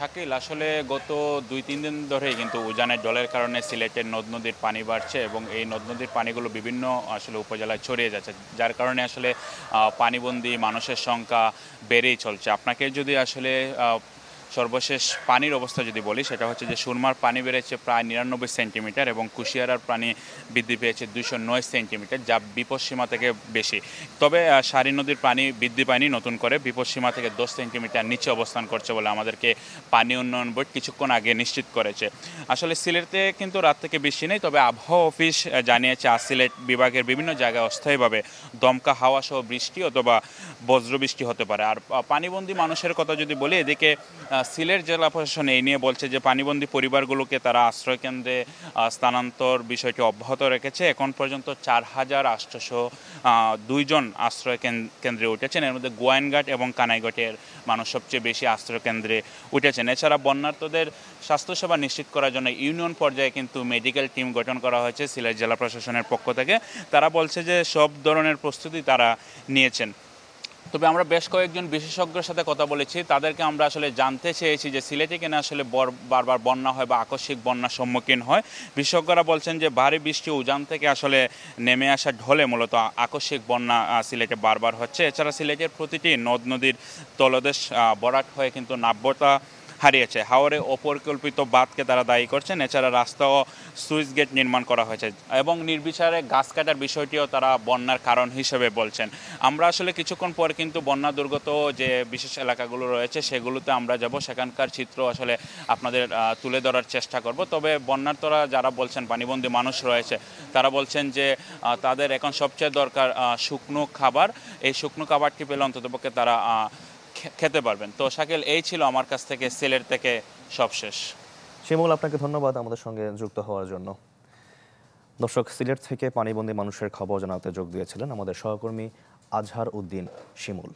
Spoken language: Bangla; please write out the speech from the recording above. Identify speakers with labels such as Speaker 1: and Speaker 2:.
Speaker 1: শাকিল আসলে গত ২-৩ দিন ধরেই কিন্তু উজানের জলের কারণে সিলেটের নদ-নদীর পানি বাড়ছে এবং এই নদ-নদীর পানিগুলো বিভিন্ন আসলে উপজেলায় ছড়িয়ে যাচ্ছে। যার কারণে আসলে পানিবন্দী মানুষের সংখ্যা বেড়েই চলছে। আপনাকে যদি আসলে সর্বশেষ পানির অবস্থা যদি বলি, সেটা হচ্ছে যে সুরমার পানি বেড়েছে প্রায় ৯৯ সেন্টিমিটার এবং কুশিয়ারার পানি বৃদ্ধি পেয়েছে ২০৯ সেন্টিমিটার, যা বিপদসীমা থেকে বেশি। তবে সারি নদীর পানি বৃদ্ধি পায়নি নতুন করে, বিপদসীমা থেকে ১০ সেন্টিমিটার নিচে অবস্থান করছে বলে আমাদেরকে পানি উন্নয়ন বোর্ড কিছুক্ষণ আগে নিশ্চিত করেছে। আসলে সিলেটে কিন্তু রাত থেকে বৃষ্টি নেই, তবে আবহাওয়া অফিস জানিয়েছে আজ সিলেট বিভাগের বিভিন্ন জায়গায় অস্থায়ীভাবে দমকা হাওয়া সহ বৃষ্টি অথবা বজ্রবৃষ্টি হতে পারে। আর পানিবন্দী মানুষের কথা যদি বলি, এদিকে সিলেট জেলা প্রশাসন এই নিয়ে বলছে যে পানিবন্দী পরিবারগুলোকে তারা আশ্রয়কেন্দ্রে স্থানান্তর বিষয়টি অব্যাহত রেখেছে। এখন পর্যন্ত ৪,৮০২ জন আশ্রয় কেন্দ্রে উঠেছেন। এর মধ্যে গোয়াইনঘাট এবং কানাইঘাটের মানুষ সবচেয়ে বেশি আশ্রয় কেন্দ্রে উঠেছেন। এছাড়া বন্যার্তদের স্বাস্থ্যসেবা নিশ্চিত করার জন্য ইউনিয়ন পর্যায়ে কিন্তু মেডিকেল টিম গঠন করা হয়েছে সিলেট জেলা প্রশাসনের পক্ষ থেকে। তারা বলছে যে সব ধরনের প্রস্তুতি তারা নিয়েছেন। তবে আমরা বেশ কয়েকজন বিশেষজ্ঞের সাথে কথা বলেছি, তাদেরকে আমরা আসলে জানতে চেয়েছি যে সিলেটে কেন আসলে বারবার বন্যা হয় বা আকস্মিক বন্যার সম্মুখীন হয়। বিশেষজ্ঞরা বলছেন যে ভারী বৃষ্টি উজান থেকে আসলে নেমে আসা ঢলে মূলত আকস্মিক বন্যা সিলেটে বারবার হচ্ছে। এছাড়া সিলেটের প্রতিটি নদ নদীর তলদেশ ভরাট হয়ে কিন্তু নাব্যতা হারিয়েছে। হাওরে অপরিকল্পিত বাঁধকে তারা দায়ী করছেন। এছাড়া রাস্তা ও সুইচ গেট নির্মাণ করা হয়েছে এবং নির্বিচারে গাছ কাটার বিষয়টিও তারা বন্যার কারণ হিসেবে বলছেন। আমরা আসলে কিছুক্ষণ পর কিন্তু বন্যা দুর্গত যে বিশেষ এলাকাগুলো রয়েছে সেগুলোতে আমরা যাব, সেখানকার চিত্র আসলে আপনাদের তুলে ধরার চেষ্টা করব। তবে বন্যার্তরা যারা বলছেন, পানিবন্দী মানুষ রয়েছে, তারা বলছেন যে তাদের এখন সবচেয়ে দরকার শুকনো খাবার। এই শুকনো খাবারটি পেলে অন্ততপক্ষে তারা খেতে পারবেন। তো শাকিল, এই ছিল আমার কাছ থেকে সিলেট থেকে সবশেষ।
Speaker 2: শিমুল, আপনাকে ধন্যবাদ আমাদের সঙ্গে যুক্ত হওয়ার জন্য। দর্শক, সিলেট থেকে পানিবন্দী মানুষের খবর জানাতে যোগ দিয়েছিলেন আমাদের সহকর্মী আজহার উদ্দিন শিমুল।